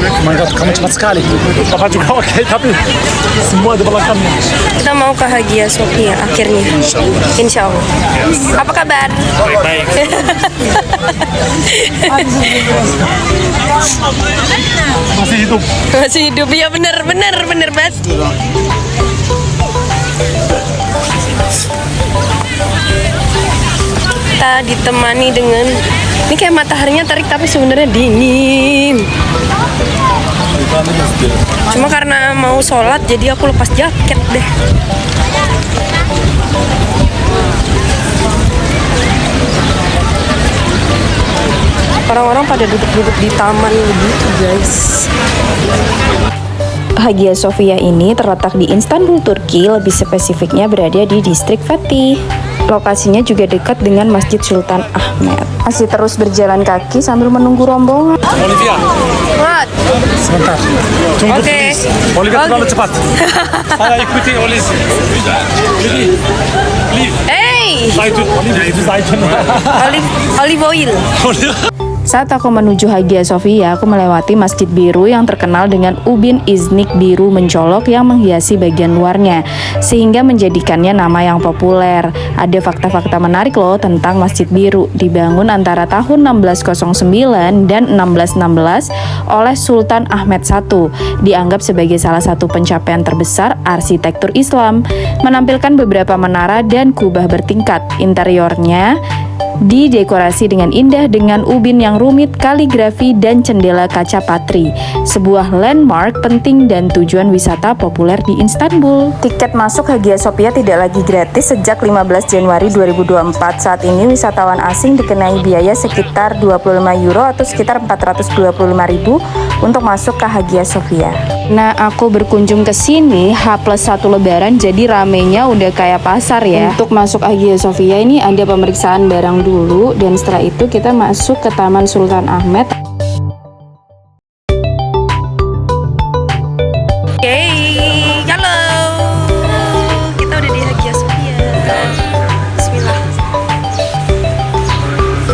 Oh my god, kamu cepat sekali. Papa juga oke, tapi semua di belakangnya. Kita mau ke Hagia Sophia akhirnya. Insya Allah. Apa kabar? Baik. Masih hidup. Masih hidup ya, bener banget. Kita ditemani dengan ini kayak mataharinya terik tapi sebenarnya dingin. Cuma karena mau sholat jadi aku lepas jaket deh. Orang-orang pada duduk-duduk di taman gitu guys. Hagia Sophia ini terletak di Istanbul, Turki, lebih spesifiknya berada di distrik Fatih. Lokasinya juga dekat dengan Masjid Sultan Ahmed. Masih terus berjalan kaki sambil menunggu rombongan. Olivia, What? sebentar. Tunggu Oke. please. Olivia terlalu cepat. Saya ikuti Olivia. Hey, Zaitun. Olivia itu zaitun. olive oil. Saat aku menuju Hagia Sophia, aku melewati Masjid Biru yang terkenal dengan ubin iznik biru mencolok yang menghiasi bagian luarnya, sehingga menjadikannya nama yang populer. Ada fakta-fakta menarik loh tentang Masjid Biru. Dibangun antara tahun 1609 dan 1616 oleh Sultan Ahmed I. Dianggap sebagai salah satu pencapaian terbesar arsitektur Islam. Menampilkan beberapa menara dan kubah bertingkat. Interiornya didekorasi dengan indah dengan ubin yang rumit, kaligrafi, dan jendela kaca patri. Sebuah landmark penting dan tujuan wisata populer di Istanbul. Tiket masuk Hagia Sophia tidak lagi gratis sejak 15 Januari 2024. Saat ini wisatawan asing dikenai biaya sekitar 25 euro atau sekitar 425.000 untuk masuk ke Hagia Sophia. Nah, aku berkunjung ke sini H+1 Lebaran, jadi ramenya udah kayak pasar ya. Untuk masuk Hagia Sophia ini ada pemeriksaan barang dulu, dan setelah itu kita masuk ke Taman Sultan Ahmed. Yeay, halo. Kita udah di Hagia Sophia. Bismillah.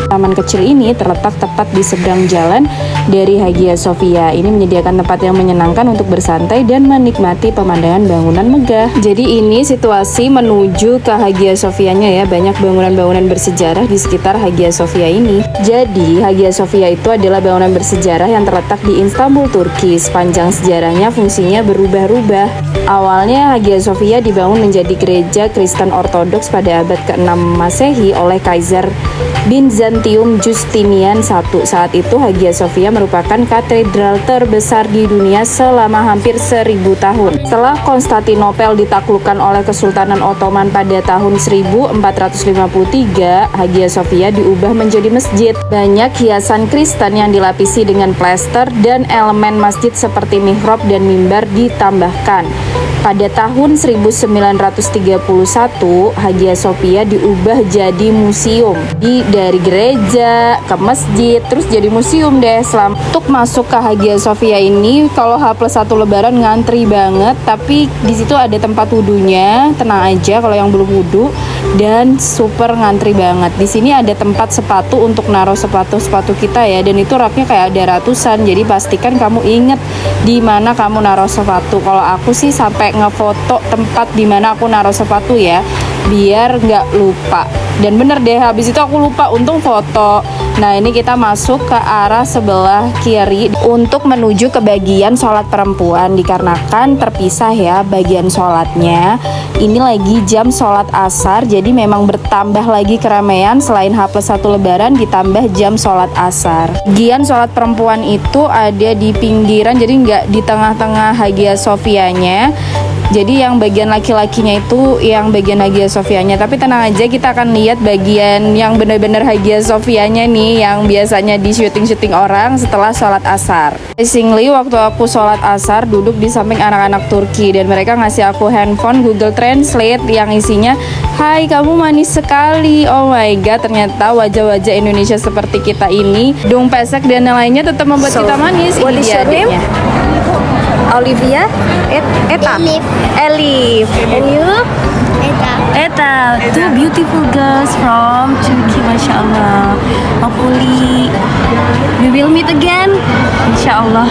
Taman kecil ini terletak tepat di seberang jalan dari Hagia Sophia. Ini menyediakan tempat yang menyenangkan untuk bersantai dan menikmati pemandangan bangunan megah. Jadi ini situasi menuju ke Hagia Sophianya ya. Banyak bangunan-bangunan bersejarah di sekitar Hagia Sophia ini. Jadi Hagia Sophia itu adalah bangunan bersejarah yang terletak di Istanbul, Turki. Sepanjang sejarahnya fungsinya berubah-ubah. Awalnya Hagia Sophia dibangun menjadi gereja Kristen Ortodoks pada abad ke-6 Masehi oleh Kaisar Bizantium Justinian I. Saat itu Hagia Sophia merupakan katedral terbesar di dunia selama hampir 1000 tahun. Setelah Konstantinopel ditaklukkan oleh Kesultanan Ottoman pada tahun 1453, Hagia Sophia diubah menjadi masjid. Banyak hiasan Kristen yang dilapisi dengan plester dan elemen masjid seperti mihrab dan mimbar ditambahkan. Pada tahun 1931, Hagia Sophia diubah jadi museum. Dari gereja ke masjid, terus jadi museum deh. Untuk masuk ke Hagia Sophia ini, kalau H+1 Lebaran ngantri banget, tapi di situ ada tempat wudunya. Tenang aja kalau yang belum wudu, dan super ngantri banget. Di sini ada tempat sepatu untuk naruh sepatu-sepatu kita ya, dan itu raknya kayak ada ratusan. Jadi pastikan kamu inget di mana kamu naruh sepatu. Kalau aku sih sampai ngefoto tempat di mana aku naruh sepatu ya, biar nggak lupa. Dan bener deh, habis itu aku lupa, untung foto. Nah, ini kita masuk ke arah sebelah kiri untuk menuju ke bagian sholat perempuan, dikarenakan terpisah ya bagian sholatnya. Ini lagi jam sholat asar, jadi memang bertambah lagi keramaian. Selain H+1 Lebaran ditambah jam sholat asar. Bagian sholat perempuan itu ada di pinggiran, jadi nggak di tengah-tengah Hagia Sophianya. Jadi yang bagian laki-lakinya itu yang bagian Hagia Sophianya. Tapi tenang aja, kita akan lihat bagian yang benar-benar Hagia Sophianya nih, yang biasanya di syuting-syuting orang setelah sholat asar. Singly waktu aku sholat asar duduk di samping anak-anak Turki, dan mereka ngasih aku handphone Google Translate yang isinya, "Hai, kamu manis sekali." Oh my god, ternyata wajah-wajah Indonesia seperti kita ini, dong pesek dan lainnya tetap membuat kita manis. Ini dia adiknya. Olivia, Eta, Elif, and you? Eta, two beautiful girls from Turkey, Masya Allah. Hopefully we will meet again, Insya Masya Allah.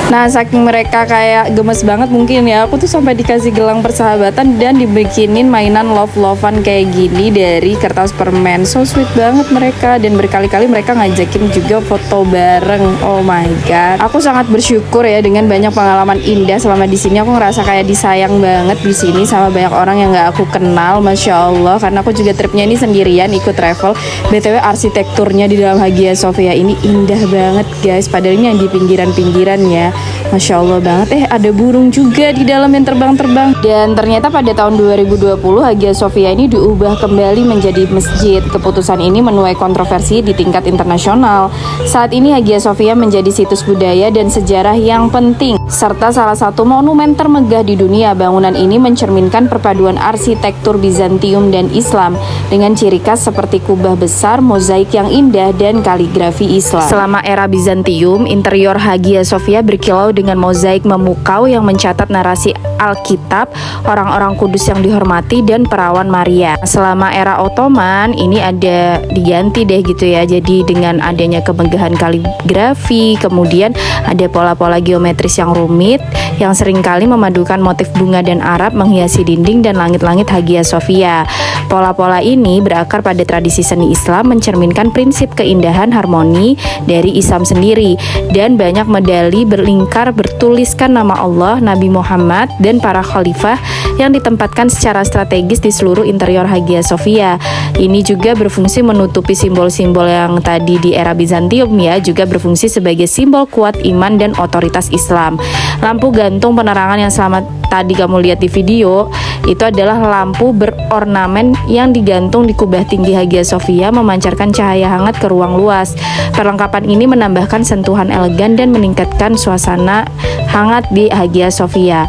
Nah, saking mereka kayak gemes banget mungkin ya, aku tuh sampai dikasih gelang persahabatan dan dibikinin mainan love-lovean kayak gini dari kertas permen. So sweet banget mereka, dan berkali-kali mereka ngajakin juga foto bareng. Oh my god. Aku sangat bersyukur ya dengan banyak pengalaman indah selama di sini. Aku ngerasa kayak disayang banget di sini sama banyak orang yang nggak aku kenal, Masya Allah. Karena aku juga tripnya ini sendirian, ikut travel. BTW arsitekturnya di dalam Hagia Sophia ini indah banget guys. Padahal ini yang di pinggiran-pinggiran ya. Masya Allah banget. Ada burung juga di dalam yang terbang-terbang. Dan ternyata pada tahun 2020 Hagia Sophia ini diubah kembali menjadi masjid. Keputusan ini menuai kontroversi di tingkat internasional. Saat ini Hagia Sophia menjadi situs budaya dan sejarah yang penting, serta salah satu monumen termegah di dunia. Bangunan ini mencerminkan perpaduan arsitektur Bizantium dan Islam dengan ciri khas seperti kubah besar, mozaik yang indah, dan kaligrafi Islam. Selama era Bizantium, interior Hagia Sophia berkilau dengan mozaik memukau yang mencatat narasi Alkitab, orang-orang kudus yang dihormati, dan perawan Maria. Selama era Ottoman ini ada diganti deh gitu ya. Jadi dengan adanya kemegahan kaligrafi, kemudian ada pola-pola geometris yang rumit yang seringkali memadukan motif bunga dan Arab menghiasi dinding dan langit-langit Hagia Sophia. Pola-pola ini berakar pada tradisi seni Islam, mencerminkan prinsip keindahan harmoni dari Islam sendiri, dan banyak medali berlingkar bertuliskan nama Allah, Nabi Muhammad, dan para khalifah yang ditempatkan secara strategis di seluruh interior Hagia Sophia. Ini juga berfungsi menutupi simbol-simbol yang tadi di era Bizantium ya, juga berfungsi sebagai simbol kuat iman dan otoritas Islam. Lampu gantung penerangan yang selama tadi kamu lihat di video itu adalah lampu berornamen yang digantung di kubah tinggi Hagia Sophia, memancarkan cahaya hangat ke ruang luas. Perlengkapan ini menambahkan sentuhan elegan dan meningkatkan suasana hangat di Hagia Sophia.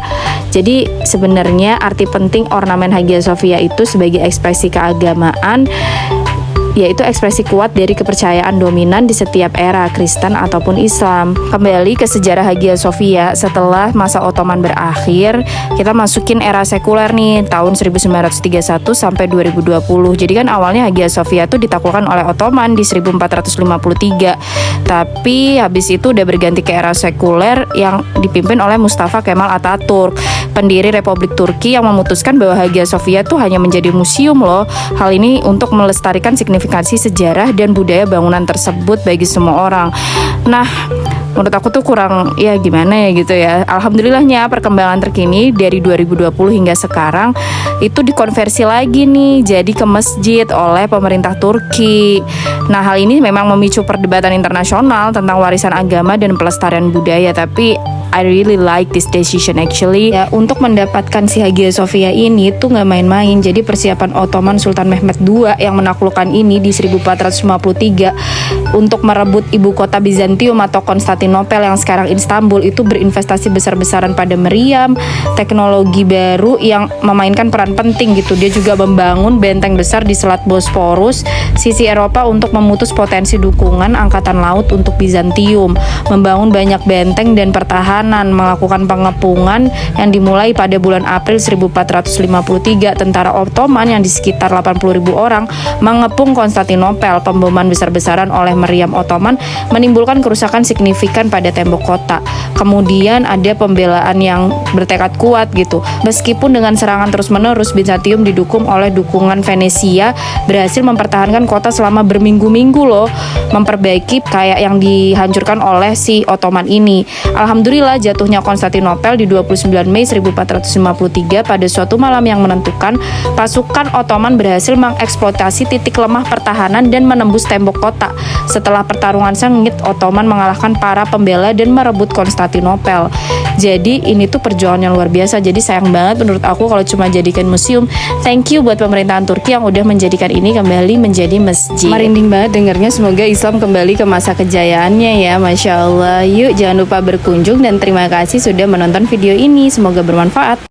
Jadi sebenarnya arti penting ornamen Hagia Sophia itu sebagai ekspresi keagamaan, yaitu ekspresi kuat dari kepercayaan dominan di setiap era Kristen ataupun Islam. Kembali ke sejarah Hagia Sophia, setelah masa Ottoman berakhir, kita masukin era sekuler nih, tahun 1931 sampai 2020. Jadi kan awalnya Hagia Sophia tuh ditaklukkan oleh Ottoman di 1453. Tapi habis itu udah berganti ke era sekuler yang dipimpin oleh Mustafa Kemal Atatürk, pendiri Republik Turki, yang memutuskan bahwa Hagia Sophia tuh hanya menjadi museum loh. Hal ini untuk melestarikan signifikansi sejarah dan budaya bangunan tersebut bagi semua orang. Nah, menurut aku tuh kurang ya gimana ya gitu ya. Alhamdulillahnya perkembangan terkini dari 2020 hingga sekarang itu dikonversi lagi nih jadi ke masjid oleh pemerintah Turki. Nah, hal ini memang memicu perdebatan internasional tentang warisan agama dan pelestarian budaya, tapi I really like this decision actually. Ya, untuk mendapatkan si Hagia Sophia ini tuh nggak main-main. Jadi persiapan Ottoman Sultan Mehmed II yang menaklukkan ini di 1453 untuk merebut ibu kota Bizantium atau Konstantinopel yang sekarang Istanbul itu berinvestasi besar-besaran pada meriam, teknologi baru yang memainkan peran penting gitu. Dia juga membangun benteng besar di Selat Bosporus, sisi Eropa, untuk memutus potensi dukungan angkatan laut untuk Bizantium, membangun banyak benteng dan pertahanan, melakukan pengepungan yang dimulai pada bulan April 1453. Tentara Ottoman yang di sekitar 80.000 orang mengepung Konstantinopel. Pemboman besar-besaran oleh meriam Ottoman menimbulkan kerusakan signifikan pada tembok kota. Kemudian ada pembelaan yang bertekad kuat gitu. Meskipun dengan serangan terus-menerus, Bizantium didukung oleh dukungan Venesia berhasil mempertahankan kota selama berminggu-minggu loh, memperbaiki kayak yang dihancurkan oleh si Ottoman ini. Alhamdulillah jatuhnya Konstantinopel di 29 Mei 1453 pada suatu malam yang menentukan, pasukan Ottoman berhasil mengeksploitasi titik lemah pertahanan dan menembus tembok kota. Setelah pertarungan sengit, Ottoman mengalahkan para pembela dan merebut Konstantinopel. Jadi ini tuh perjuangan yang luar biasa. Jadi sayang banget menurut aku kalau cuma jadikan museum. Thank you buat pemerintahan Turki yang udah menjadikan ini kembali menjadi masjid. Merinding banget dengernya. Semoga Islam kembali ke masa kejayaannya ya. Masya Allah. Yuk jangan lupa berkunjung dan terima kasih sudah menonton video ini. Semoga bermanfaat.